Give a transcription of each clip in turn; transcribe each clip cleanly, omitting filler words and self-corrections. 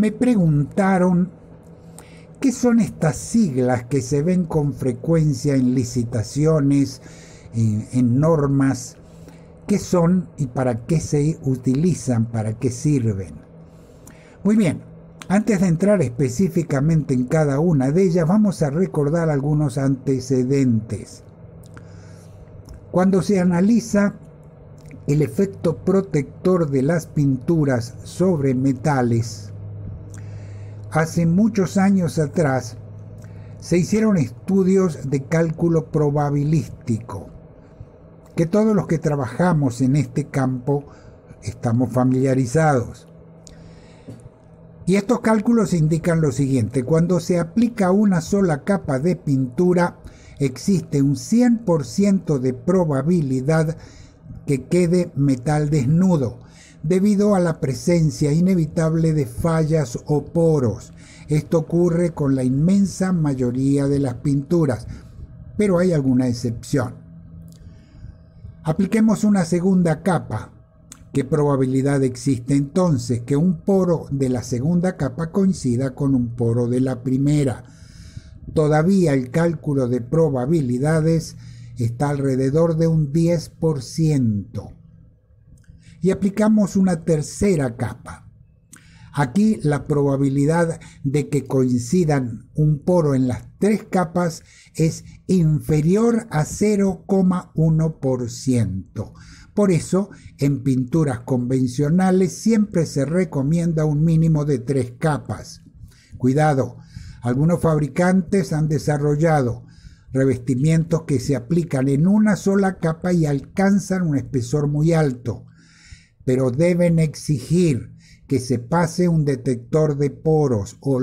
Me preguntaron qué son estas siglas que se ven con frecuencia en licitaciones, en normas, qué son y para qué se utilizan, para qué sirven. Muy bien, antes de entrar específicamente en cada una de ellas, vamos a recordar algunos antecedentes. Cuando se analiza el efecto protector de las pinturas sobre metales, hace muchos años atrás se hicieron estudios de cálculo probabilístico, que todos los que trabajamos en este campo estamos familiarizados. Y estos cálculos indican lo siguiente: cuando se aplica una sola capa de pintura, existe un 100% de probabilidad que quede metal desnudo, debido a la presencia inevitable de fallas o poros. Esto ocurre con la inmensa mayoría de las pinturas, pero hay alguna excepción. Apliquemos una segunda capa. ¿Qué probabilidad existe entonces que un poro de la segunda capa coincida con un poro de la primera? Todavía el cálculo de probabilidades está alrededor de un 10%. Y aplicamos una tercera capa. Aquí la probabilidad de que coincidan un poro en las tres capas es inferior a 0,1%. Por eso, en pinturas convencionales siempre se recomienda un mínimo de 3 capas. Cuidado, algunos fabricantes han desarrollado revestimientos que se aplican en una sola capa y alcanzan un espesor muy alto, pero deben exigir que se pase un detector de poros o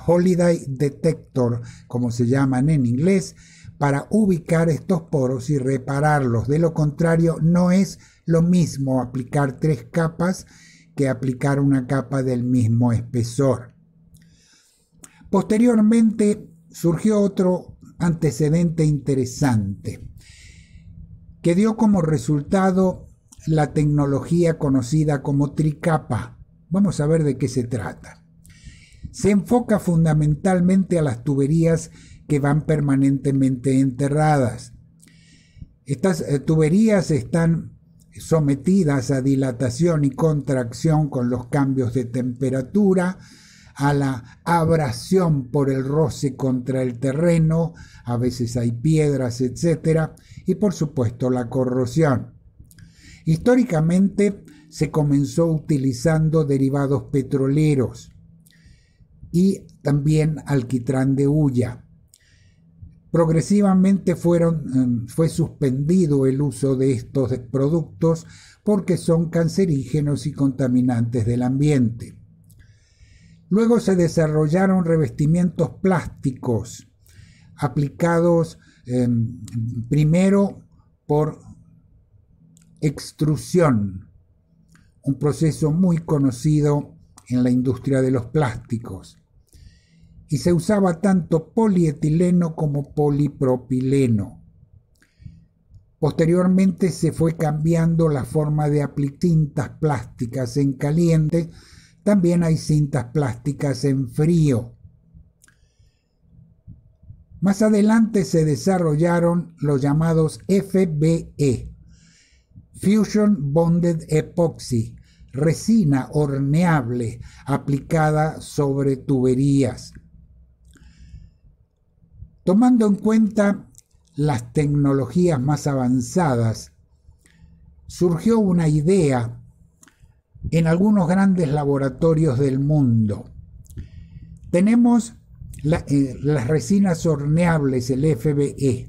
holiday detector, como se llaman en inglés, para ubicar estos poros y repararlos. De lo contrario, no es lo mismo aplicar 3 capas que aplicar una capa del mismo espesor. Posteriormente surgió otro antecedente interesante que dio como resultado la tecnología conocida como tricapa. Vamos a ver de qué se trata. Se enfoca fundamentalmente a las tuberías que van permanentemente enterradas. Estas tuberías están sometidas a dilatación y contracción con los cambios de temperatura, a la abrasión por el roce contra el terreno, a veces hay piedras, etc., y por supuesto la corrosión. Históricamente se comenzó utilizando derivados petroleros y también alquitrán de hulla. Progresivamente fue suspendido el uso de estos productos porque son cancerígenos y contaminantes del ambiente. Luego se desarrollaron revestimientos plásticos aplicados primero por extrusión, un proceso muy conocido en la industria de los plásticos, y se usaba tanto polietileno como polipropileno. Posteriormente se fue cambiando la forma de aplicar cintas plásticas en caliente. También hay cintas plásticas en frío. Más adelante se desarrollaron los llamados FBE, Fusion Bonded Epoxy, resina horneable aplicada sobre tuberías. Tomando en cuenta las tecnologías más avanzadas, surgió una idea en algunos grandes laboratorios del mundo. Tenemos las resinas horneables, el FBE.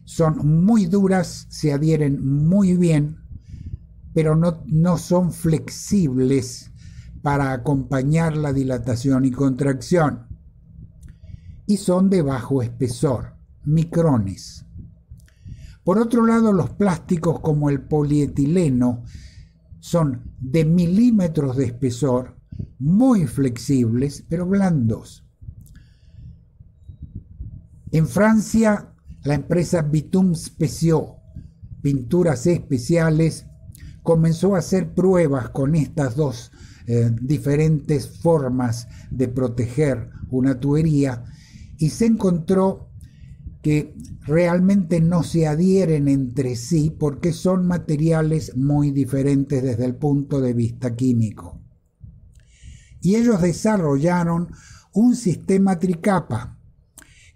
Son muy duras, se adhieren muy bien, pero no son flexibles para acompañar la dilatación y contracción. Y son de bajo espesor, micrones. Por otro lado, los plásticos como el polietileno son de milímetros de espesor, muy flexibles, pero blandos. En Francia, la empresa Bitume Spéciaux, Pinturas Especiales, comenzó a hacer pruebas con estas dos diferentes formas de proteger una tubería y se encontró que realmente no se adhieren entre sí porque son materiales muy diferentes desde el punto de vista químico. Y ellos desarrollaron un sistema tricapa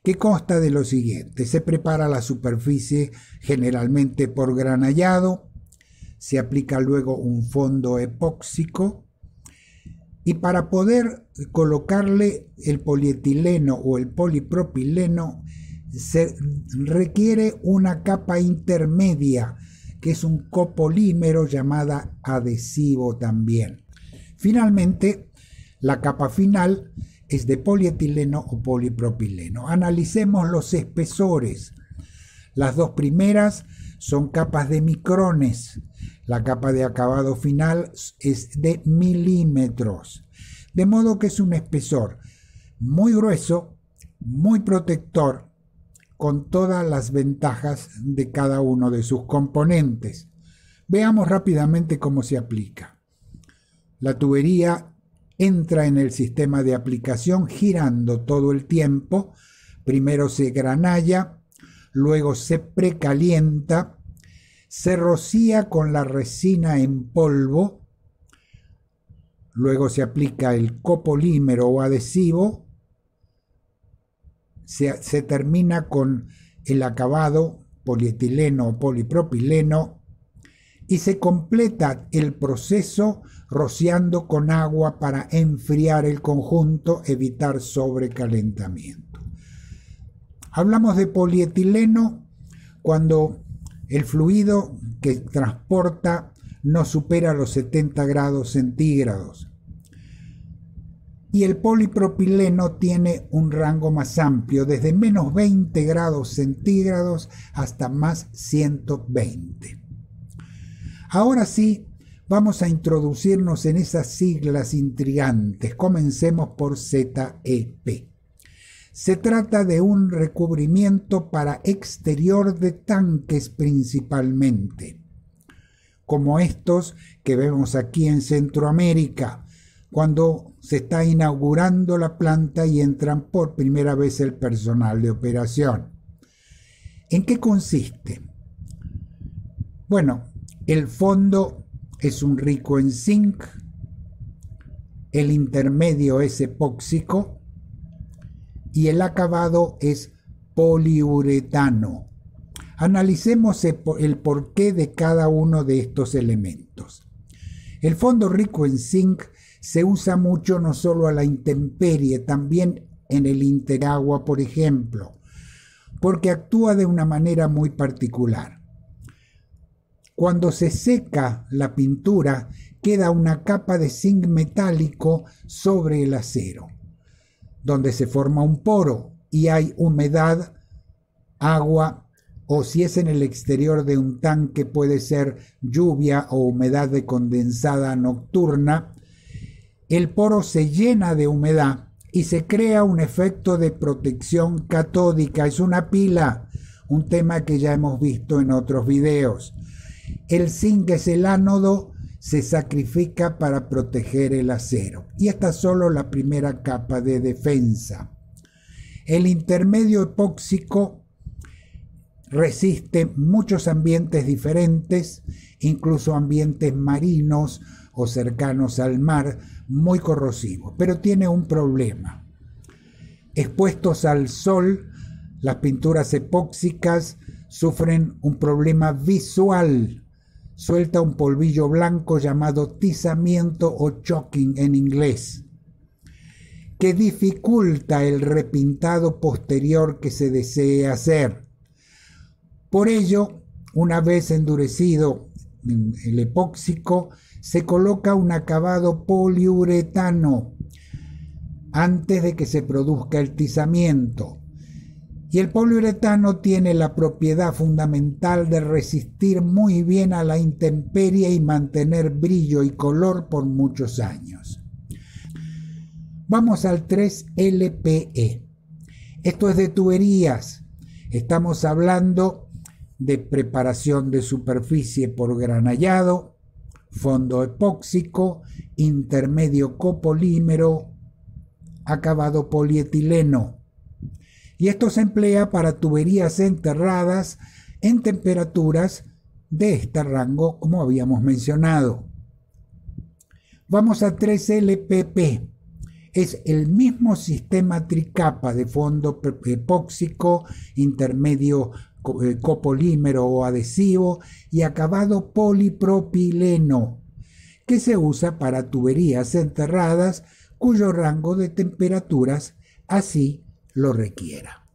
que consta de lo siguiente: se prepara la superficie generalmente por granallado, se aplica luego un fondo epóxico y para poder colocarle el polietileno o el polipropileno se requiere una capa intermedia que es un copolímero llamada adhesivo también. Finalmente, la capa final es de polietileno o polipropileno. Analicemos los espesores. Las dos primeras son capas de micrones. La capa de acabado final es de milímetros. De modo que es un espesor muy grueso, muy protector, con todas las ventajas de cada uno de sus componentes. Veamos rápidamente cómo se aplica. La tubería entra en el sistema de aplicación girando todo el tiempo. Primero se granalla, luego se precalienta, se rocía con la resina en polvo, luego se aplica el copolímero o adhesivo, se termina con el acabado polietileno o polipropileno y se completa el proceso rociando con agua para enfriar el conjunto, evitar sobrecalentamiento. Hablamos de polietileno cuando el fluido que transporta no supera los 70 grados centígrados. Y el polipropileno tiene un rango más amplio, desde menos 20 grados centígrados hasta más 120. Ahora sí, vamos a introducirnos en esas siglas intrigantes. Comencemos por ZEP. Se trata de un recubrimiento para exterior de tanques principalmente, como estos que vemos aquí en Centroamérica, cuando se está inaugurando la planta y entran por primera vez el personal de operación. ¿En qué consiste? Bueno, el fondo es un rico en zinc, el intermedio es epóxico y el acabado es poliuretano. Analicemos el porqué de cada uno de estos elementos. El fondo rico en zinc se usa mucho no solo a la intemperie, también en el interagua, por ejemplo, porque actúa de una manera muy particular. Cuando se seca la pintura, queda una capa de zinc metálico sobre el acero, donde se forma un poro y hay humedad, agua, o si es en el exterior de un tanque puede ser lluvia o humedad de condensada nocturna. El poro se llena de humedad y se crea un efecto de protección catódica. Es una pila, un tema que ya hemos visto en otros videos. El zinc es el ánodo, se sacrifica para proteger el acero. Y esta es solo la primera capa de defensa. El intermedio epóxico resiste muchos ambientes diferentes, incluso ambientes marinos o cercanos al mar, muy corrosivos, pero tiene un problema. Expuestos al sol, las pinturas epóxicas sufren un problema visual. Suelta un polvillo blanco llamado tizamiento o choking en inglés, que dificulta el repintado posterior que se desee hacer. Por ello, una vez endurecido el epóxico, se coloca un acabado poliuretano antes de que se produzca el tizamiento. Y el poliuretano tiene la propiedad fundamental de resistir muy bien a la intemperie y mantener brillo y color por muchos años. Vamos al 3LPE. Esto es de tuberías. Estamos hablando de preparación de superficie por granallado, fondo epóxico, intermedio copolímero, acabado polietileno. Y esto se emplea para tuberías enterradas en temperaturas de este rango, como habíamos mencionado. Vamos a 3LPP. Es el mismo sistema tricapa de fondo epóxico, intermedio copolímero o adhesivo y acabado polipropileno, que se usa para tuberías enterradas cuyo rango de temperaturas así lo requiera.